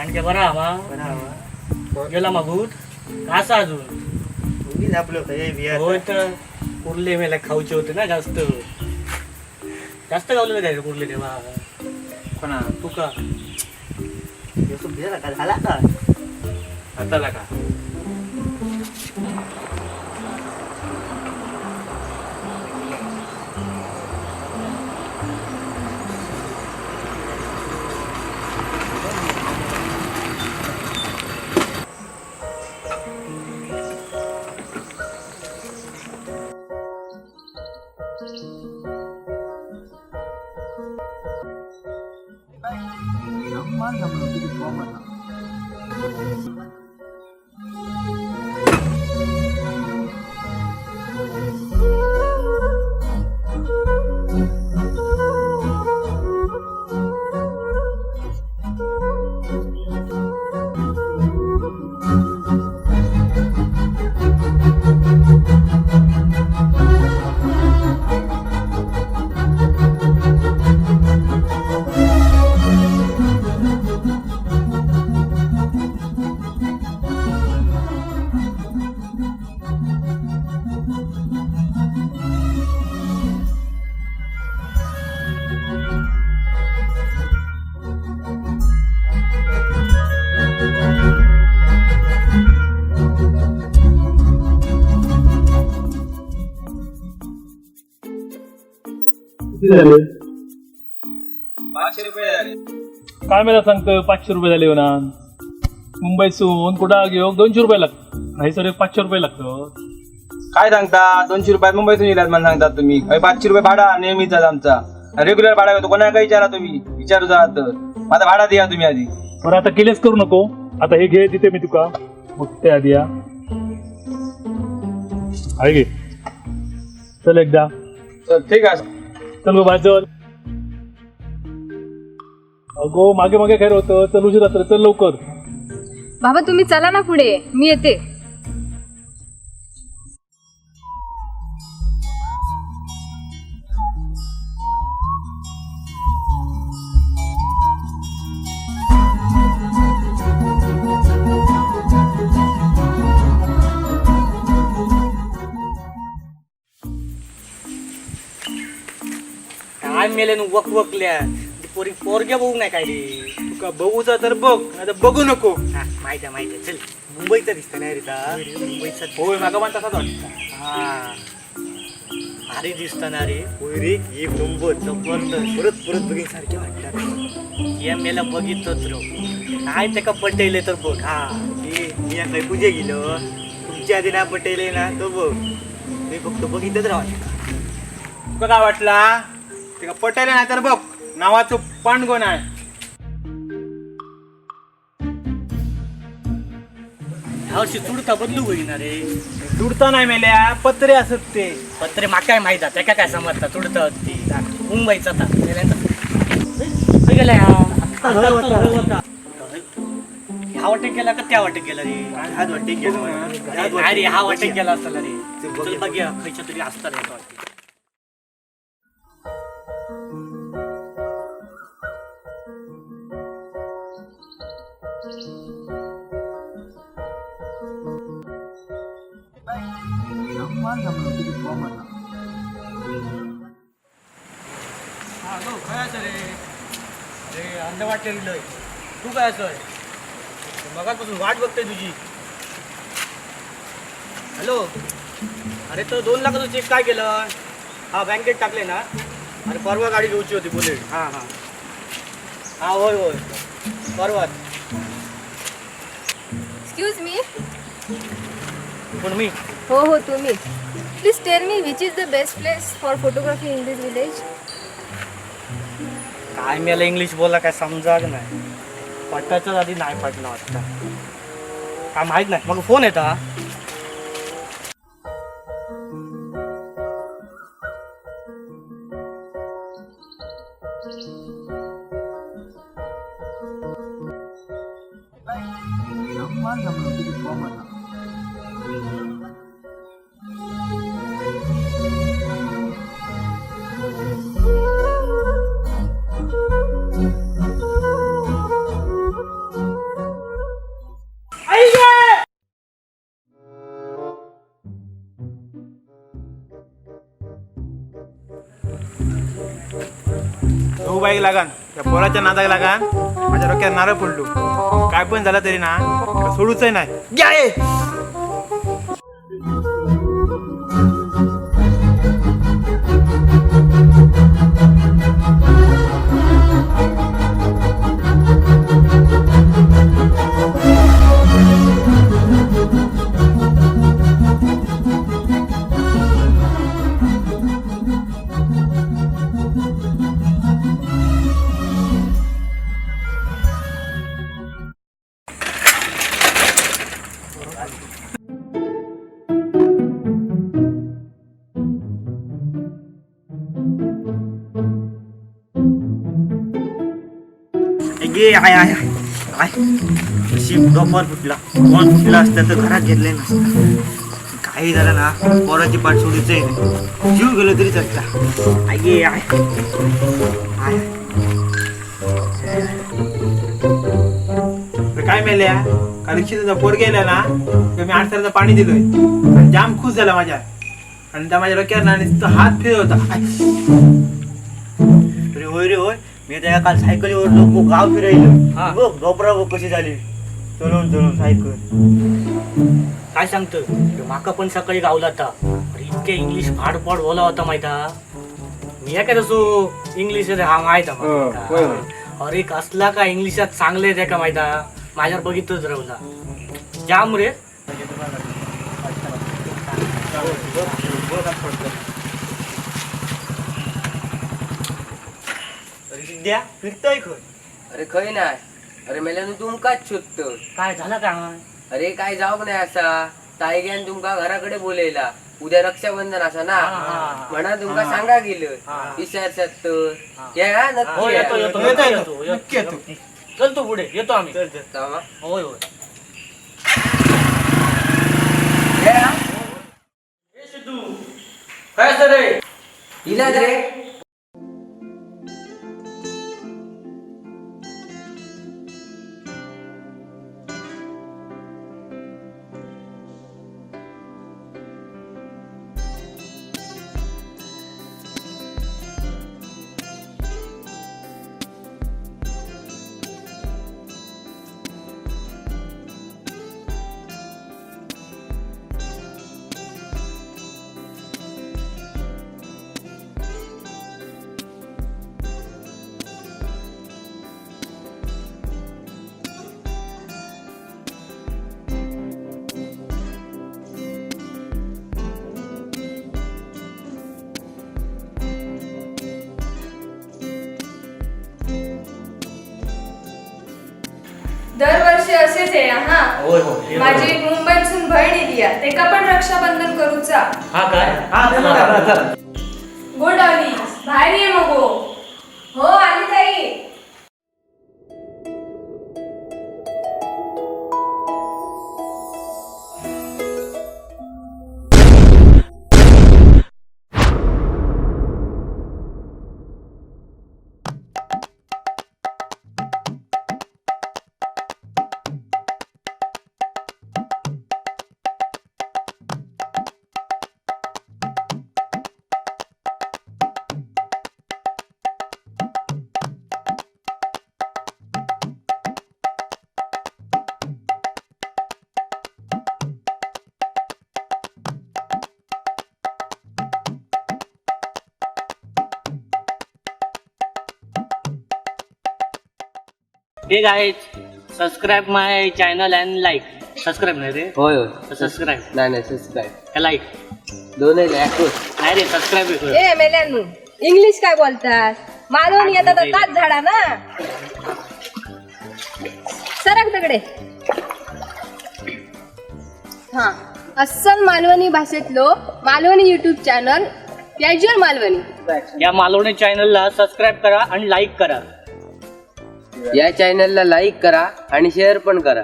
आणखी बरा हवा बरा हवा गेला मागूत कसा अजून उगी झापलं होतं हे बिया होय तर कुर्ले मेला खाऊचे होते ना जास्त जास्त गावले काय कुर्ले देवा कोणा तू का यसो बिया का झाला का हाताला का काय मला सांगतो 500 रुपये झाले ना मुंबईसून कुठं घेऊ 200 रुपये लागतात नाही सर 500 रुपये लागतो काय सांगता 200 रुपयात मुंबईतून येतात मला सांगता तुम्ही 500 रुपये भाडा नेहमीचाच आमचा रेग्युलर भाडा घेतो कोणाला काही विचारा तुम्ही विचारू जा तर माझा भाडा द्या तुम्ही आधी बरं आता केलेच करू नको आता हे घे तिथे मी तुका मग ते आधी या आहे घे चल एकदा चल ठीक आहे चल गो बाजल अगो मागे मागे खैर होतं चल उशीर रात्र चल लवकर बाबा तुम्ही चला ना पुढे मी येते काय मेले वक वकल्या पोरी पोरग्या बघू नाही काय रे तुका बघूचा तर बघ नाही तर बघू नको माहिती आहे चल मुंबईचा दिसतं नाही रे मुंबईचा होय मागा पण तसाच वाटतं हा भारी दिसतं ना रे होय रे एक नंबर जबरदस्त परत परत बघीन सारखे वाटतात या मेला बघितलंच रो काय त्याका पटेले तर बघ हा हे मी काही पूजे गेलो तुमच्या आधी नाही पटेले ना तो बघ मी फक्त बघितलंच राहत तुका काय वाटला ते पटायला नाही तर बघ नावाचं पांडगो नाही ह्यावर्षी चुडता बदलू होईना रे दुडता नाही मेल्या पत्रे असत ते पत्रे माका काय माहिती त्याका काय समजता चुडता ती मुंबईचा गेला ह्या वाटेक गेला का त्या वाटेक गेला रे हात वाटते गेलो अरे हा वाटेक गेला असताना रे चल बघूया खयच्या तरी असता रे वाटते अरे अंध वाटलेलं तू काय असं मगापासून वाट बघतोय तुझी हॅलो अरे तो 2 लाखाचं चेक काय केलं हा बँकेत टाकले ना अरे परवा गाडी घ्यायची होती बुलेट हां हां हां होय होय परवाच एक्सक्यूज मी पण मी हो हो तुम्ही please tell me which is the best place for photography in this village काय मला इंग्लिश बोला काय समजा नाही पटायच्याच आधी नाही पटलं वाटतं काय माहीत नाही मग फोन येता हो बाईक लागान त्या पोराच्या नादाक लागान माझ्या डोक्यात नारळ पडलो. काय पण झालं तरी ना त्याला सोडूच नाही. घ्या हे. गे आय आय आय अशी डोपर फुटला कोण फुटला असतं तर घरात घेतलंय नसतं. काही झालं ना पोराची पाठ सोडीच आहे. जीव गेलो तरी चालता. आय गे आय आय तर काय मेल्या का रिक्षेचा पोर गेला ना तर मी 8 तारचं पाणी दिलोय आणि जाम खुश झाला माझ्या. आणि त्या माझ्या डोक्यावर ना नुसतं हात फिरत होता. अरे होय रे होय. मी त्या काल सायकलीवर लोक गाव फिरायलो बघ डोपरा बघ कशी झाली चलून चलून सायकल. काय सांगतो माका पण सकाळी गावला होता. अरे इतके इंग्लिश फाडफाड बोला होता माहिता. मी काय तसो इंग्लिश हा माहित अरे कसला का इंग्लिशात चांगले आहे का माहिता. माझ्यावर बघितलंच राहुला जाम रे. द्या फिरतोय खय. अरे खय नाही. अरे मेल्यानं तुमकाच शोधतो. काय झालं काय. अरे काय जाऊक नाही असा. ताईग्यान तुमका घराकडे बोलयला. उद्या रक्षाबंधन असा ना म्हणा तुमका सांगा गेलं विचारशात तर या हो येतो येतो येतो येतो नक्की येतो. चल तू पुढे येतो आम्ही. थांबा. होय होय. या. काय असतं रे. इलाज रे. दरवर्षी असेच आहे हा. होय होय. माझी एक मुंबईतून बहीण येली आहे. तेका पण रक्षाबंधन करूचा. हा काय हा गो डाली बाहेर ये मगो. हो आली ताई. Hey guys, subscribe my channel and like. Subscribe नाही रे. होय होय. Subscribe. नाही सबस्क्राईब लाईक दोन ऐकून. नाही रे सबस्क्राईब. ए मेल्यानू इंग्लिश काय बोलतात. मालवणी येतात तर ताच झाडा ना. सरक तिकडे. हा अस्सल मालवणी भाषेतलो Malvani YouTube channel casual Malvani. या मालवणी चॅनलला सबस्क्राईब करा आणि लाईक करा. या चॅनलला लाईक करा आणि शेअर पण करा.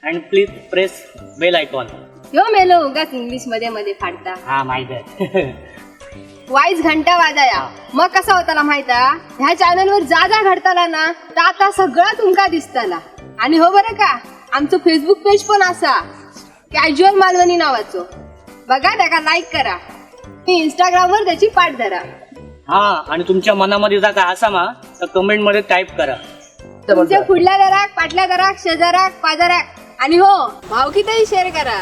And please press bell icon. यो मेलो उगाच इंग्लिश मध्ये मध्ये फाडता. हा माहित आहे. वाईज घंटा वाजाया मग कसा होताला माहिता. ह्या चॅनलवर जा जा घडताला ना तर आता सगळं तुमका दिसताला. आणि हो बरं का आमचं फेसबुक पेज पण असा कॅज्युअल मालवणी नावाचं. बघा त्याका लाईक करा. इंस्टाग्राम वर त्याची पाठ धरा. हा आणि तुमच्या मनामध्ये जर काय असा मा तर कमेंट मध्ये टाईप करा. तुमच्या पुढल्या दराक, पाटल्या दराक, शेजाराक, पाजाराक आणि हो भावकीतही शेअर करा.